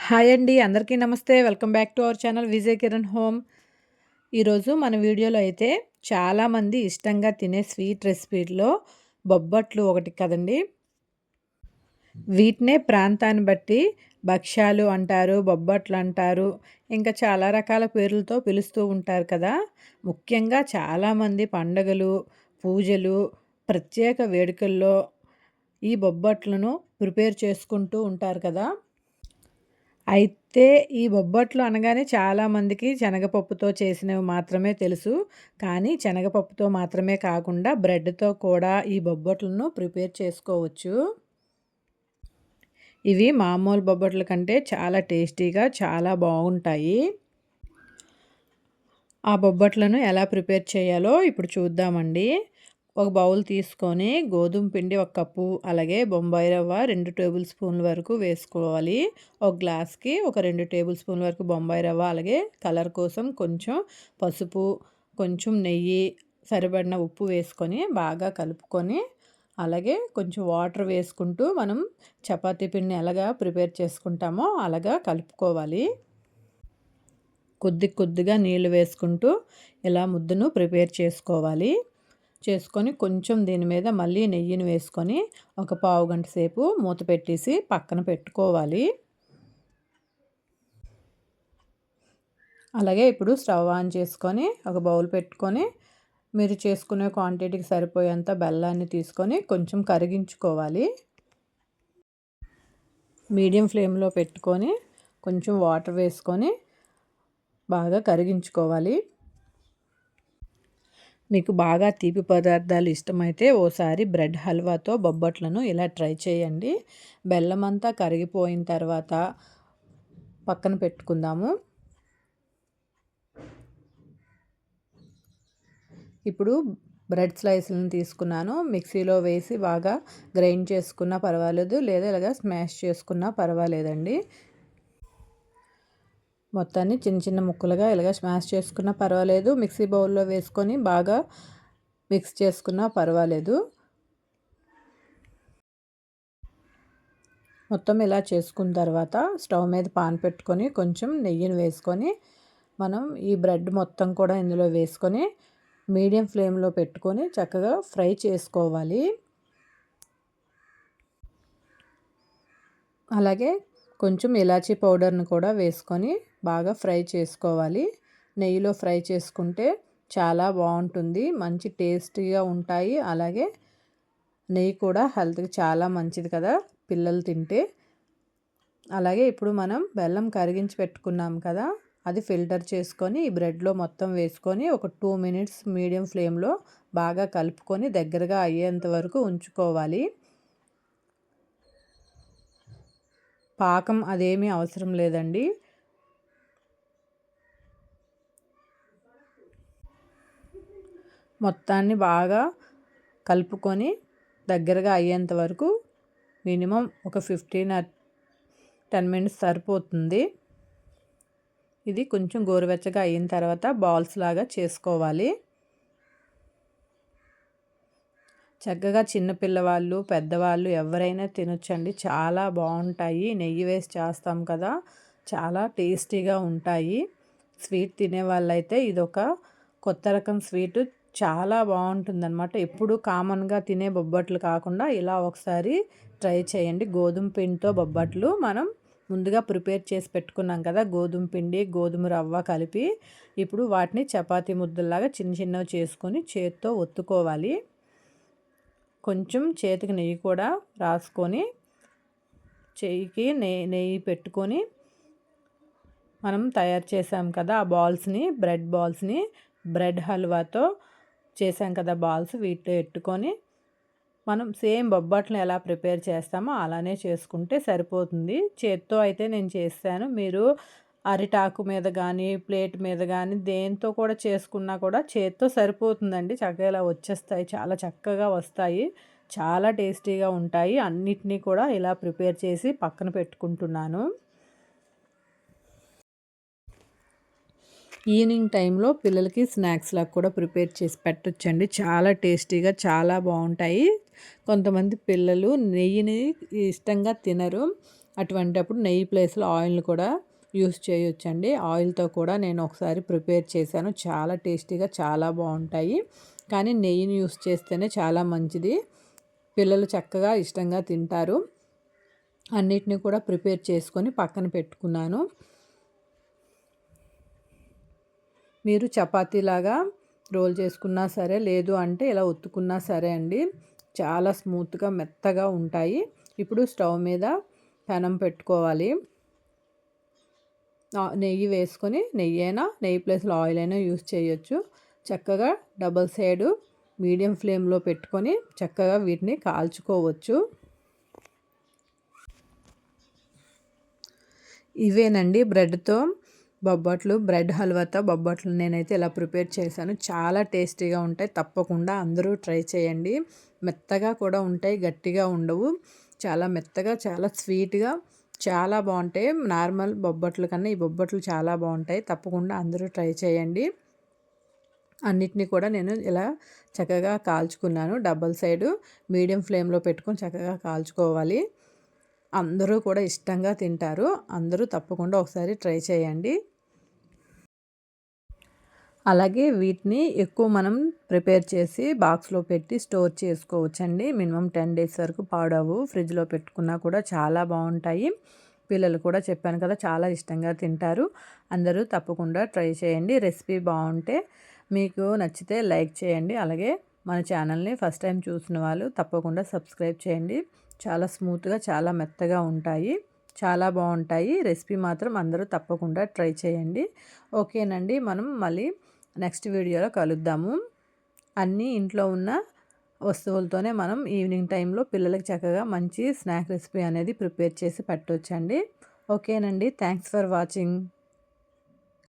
Hi అండి. అందరికీ నమస్తే. Welcome back to our channel Vijay Kiran home. ఈరోజు మన వీడియోలో అయితే చాలామంది ఇష్టంగా తినే స్వీట్ రెసిపీలో బొబ్బట్లు ఒకటి కదండి. వీటినే ప్రాంతాన్ని బట్టి భక్ష్యాలు అంటారు, బొబ్బట్లు అంటారు. ఇంకా చాలా రకాల పేర్లతో పిలుస్తూ ఉంటారు కదా. ముఖ్యంగా చాలామంది పండగలు, పూజలు, ప్రత్యేక వేడుకల్లో ఈ బొబ్బట్లను ప్రిపేర్ చేసుకుంటూ ఉంటారు కదా. అయితే ఈ బొబ్బట్లు అనగానే చాలామందికి శనగపప్పుతో చేసినవి మాత్రమే తెలుసు. కానీ శనగపప్పుతో మాత్రమే కాకుండా బ్రెడ్‌తో కూడా ఈ బొబ్బట్లను ప్రిపేర్ చేసుకోవచ్చు. ఇవి మామూలు బొబ్బట్ల కంటే చాలా టేస్టీగా చాలా బాగుంటాయి. ఆ బొబ్బట్లను ఎలా ప్రిపేర్ చేయాలో ఇప్పుడు చూద్దామండి. ఒక బౌల్ తీసుకొని గోధుమ పిండి 1 కప్పు, అలాగే బొంబాయి రవ్వ 2 టేబుల్ స్పూన్ల వరకు వేసుకోవాలి. ఒక గ్లాస్‌కి ఒక 2 టేబుల్ స్పూన్ల వరకు బొంబాయి రవ్వ, అలాగే కలర్ కోసం కొంచెం పసుపు, కొంచెం నెయ్యి, సరిపడిన ఉప్పు వేసుకొని బాగా కలుపుకొని, అలాగే కొంచెం వాటర్ వేసుకుంటూ మనం చపాతీ పిండిని ఎలాగా ప్రిపేర్ చేసుకుంటామో అలాగా కలుపుకోవాలి. కొద్ది కొద్దిగా నీళ్లు వేసుకుంటూ ఇలా ముద్దను ప్రిపేర్ చేసుకోవాలి. చేసుకొని కొంచెం దీని మీద మళ్ళీ నెయ్యిని వేసుకొని ఒక పావు గంట సేపు మూత పెట్టేసి పక్కన పెట్టుకోవాలి. అలాగే ఇప్పుడు స్టవ్ ఆన్ చేసుకొని ఒక బౌల్ పెట్టుకొని మీరు చేసుకునే క్వాంటిటీకి సరిపోయేంత బెల్లాన్ని తీసుకొని కొంచెం కరిగించుకోవాలి. మీడియం ఫ్లేమ్లో పెట్టుకొని కొంచెం వాటర్ వేసుకొని బాగా కరిగించుకోవాలి. మీకు బాగా తీపి పదార్థాలు ఇష్టమైతే ఓసారి బ్రెడ్ హల్వాతో బొబ్బట్లను ఇలా ట్రై చేయండి. బెల్లం అంతా కరిగిపోయిన తర్వాత పక్కన పెట్టుకుందాము. ఇప్పుడు బ్రెడ్ స్లైస్‌లను తీసుకున్నాను. మిక్సీలో వేసి బాగా గ్రైండ్ చేసుకున్నా పర్వాలేదు, లేదా ఇలాగా స్మాష్ చేసుకున్నా పర్వాలేదండి. మొత్తాన్ని చిన్న చిన్న ముక్కలుగా ఇలాగ స్మాష్ చేసుకున్నా పర్వాలేదు. మిక్సీ బౌల్లో వేసుకొని బాగా మిక్స్ చేసుకున్నా పర్వాలేదు. మొత్తం ఇలా చేసుకున్న తర్వాత స్టవ్ మీద పాన్ పెట్టుకొని కొంచెం నెయ్యిని వేసుకొని మనం ఈ బ్రెడ్ మొత్తం కూడా ఇందులో వేసుకొని మీడియం ఫ్లేమ్లో పెట్టుకొని చక్కగా ఫ్రై చేసుకోవాలి. అలాగే కొంచెం ఇలాచీ పౌడర్ని కూడా వేసుకొని బాగా ఫ్రై చేసుకోవాలి. నెయ్యిలో ఫ్రై చేసుకుంటే చాలా బాగుంటుంది, మంచి టేస్టీగా ఉంటాయి. అలాగే నెయ్యి కూడా హెల్త్కి చాలా మంచిది కదా పిల్లలు తింటే. అలాగే ఇప్పుడు మనం బెల్లం కరిగించి పెట్టుకున్నాం కదా, అది ఫిల్టర్ చేసుకొని ఈ బ్రెడ్లో మొత్తం వేసుకొని ఒక 2 మినిట్స్ మీడియం ఫ్లేమ్లో బాగా కలుపుకొని దగ్గరగా అయ్యేంత వరకు ఉంచుకోవాలి. పాకం అదేమీ అవసరం లేదండి. మొత్తాన్ని బాగా కలుపుకొని దగ్గరగా అయ్యేంత వరకు మినిమం ఒక 15 ఆర్ 10 మినిట్స్ సరిపోతుంది. ఇది కొంచెం గోరువెచ్చగా అయిన తర్వాత బాల్స్ లాగా చేసుకోవాలి. చక్కగా చిన్నపిల్లవాళ్ళు, పెద్దవాళ్ళు ఎవరైనా తినొచ్చండి. చాలా బాగుంటాయి. నెయ్యి వేసి చేస్తాం కదా, చాలా టేస్టీగా ఉంటాయి. స్వీట్ తినే వాళ్ళైతే ఇదొక కొత్త రకం స్వీటు, చాలా బాగుంటుందన్నమాట. ఎప్పుడు కామన్గా తినే బొబ్బట్లు కాకుండా ఇలా ఒకసారి ట్రై చేయండి. గోధుమ పిండితో బొబ్బట్లు మనం ముందుగా ప్రిపేర్ చేసి పెట్టుకున్నాం కదా, గోధుమ పిండి, గోధుమ రవ్వ కలిపి ఇప్పుడు వాటిని చపాతీ ముద్దల్లాగా చిన్న చిన్నవి చేసుకొని చేత్తో ఒత్తుకోవాలి. కొంచెం చేతికి నెయ్యి కూడా రాసుకొని చెయ్యికి నెయ్యి పెట్టుకొని మనం తయారు చేసాం కదా ఆ బాల్స్ని, బ్రెడ్ బాల్స్ని బ్రెడ్ హల్వాతో చేసాం కదా బాల్స్, వీటిలో పెట్టుకొని మనం సేమ్ బొబ్బట్లను ఎలా ప్రిపేర్ చేస్తామో అలానే చేసుకుంటే సరిపోతుంది. చేత్తో అయితే నేను చేస్తాను. మీరు అరిటాకు మీద కానీ, ప్లేట్ మీద కానీ దేంతో కూడా చేసుకున్నా కూడా చేత్తో సరిపోతుందండి. చక్కగా ఇలా వచ్చేస్తాయి, చాలా చక్కగా వస్తాయి, చాలా టేస్టీగా ఉంటాయి. అన్నిటినీ కూడా ఇలా ప్రిపేర్ చేసి పక్కన పెట్టుకుంటున్నాను. ఈవినింగ్ టైంలో పిల్లలకి స్నాక్స్‌లాగా కూడా ప్రిపేర్ చేసి పెట్టొచ్చండి. చాలా టేస్టీగా చాలా బాగుంటాయి. కొంతమంది పిల్లలు నెయ్యిని ఇష్టంగా తినరు. అటువంటప్పుడు నెయ్యి ప్లేస్లో ఆయిల్ని కూడా యూస్ చేయొచ్చండి. ఆయిల్తో కూడా నేను ఒకసారి ప్రిపేర్ చేశాను. చాలా టేస్టీగా చాలా బాగుంటాయి. కానీ నెయ్యిని యూస్ చేస్తేనే చాలా మంచిది. పిల్లలు చక్కగా ఇష్టంగా తింటారు. అన్నిటిని కూడా ప్రిపేర్ చేసుకొని పక్కన పెట్టుకున్నాను. మీరు చపాతీలాగా రోల్ చేసుకున్నా సరే, లేదు అంటే ఇలా ఒత్తుకున్నా సరే అండి, చాలా స్మూత్గా మెత్తగా ఉంటాయి. ఇప్పుడు స్టవ్ మీద పెనం పెట్టుకోవాలి. నెయ్యి వేసుకొని, నెయ్యి ప్లేస్లో ఆయిల్ అయినా యూస్ చేయొచ్చు. చక్కగా డబల్ సైడు మీడియం ఫ్లేమ్లో పెట్టుకొని చక్కగా వీటిని కాల్చుకోవచ్చు. ఇవేనండి బ్రెడ్తో బొబ్బట్లు, బ్రెడ్ హల్వాతో బొబ్బట్లు నేనైతే ఇలా ప్రిపేర్ చేశాను. చాలా టేస్టీగా ఉంటాయి. తప్పకుండా అందరూ ట్రై చేయండి. మెత్తగా కూడా ఉంటాయి, గట్టిగా ఉండవు. చాలా మెత్తగా, చాలా స్వీట్గా చాలా బాగుంటాయి. నార్మల్ బొబ్బట్ల కన్నా ఈ బొబ్బట్లు చాలా బాగుంటాయి. తప్పకుండా అందరూ ట్రై చేయండి. అన్నిటినీ కూడా నేను ఇలా చక్కగా కాల్చుకున్నాను. డబల్ సైడు మీడియం ఫ్లేమ్లో పెట్టుకొని చక్కగా కాల్చుకోవాలి. అందరూ కూడా ఇష్టంగా తింటారు. అందరూ తప్పకుండా ఒకసారి ట్రై చేయండి. అలాగే వీటిని ఎక్కువ మనం ప్రిపేర్ చేసి బాక్స్లో పెట్టి స్టోర్ చేసుకోవచ్చండి. మినిమం 10 డేస్ వరకు పాడవు. ఫ్రిడ్జ్లో పెట్టుకున్నా కూడా చాలా బాగుంటాయి. పిల్లలు కూడా చెప్పాను కదా, చాలా ఇష్టంగా తింటారు. అందరూ తప్పకుండా ట్రై చేయండి. రెసిపీ బాగుంటే మీకు నచ్చితే లైక్ చేయండి. అలాగే మన ఛానల్ని ఫస్ట్ టైం చూసిన వాళ్ళు తప్పకుండా సబ్స్క్రైబ్ చేయండి. చాలా స్మూత్గా, చాలా మెత్తగా ఉంటాయి. చాలా బాగుంటాయి. రెసిపీ మాత్రం అందరూ తప్పకుండా ట్రై చేయండి. ఓకేనండి, మనం మళ్ళీ నెక్స్ట్ వీడియోలో కలుద్దాము. అన్నీ ఇంట్లో ఉన్న వస్తువులతోనే మనం ఈవినింగ్ టైంలో పిల్లలకి చక్కగా మంచి స్నాక్ రెసిపీ అనేది ప్రిపేర్ చేసి పెట్టవచ్చండి. ఓకేనండి, థ్యాంక్స్ ఫర్ వాచింగ్.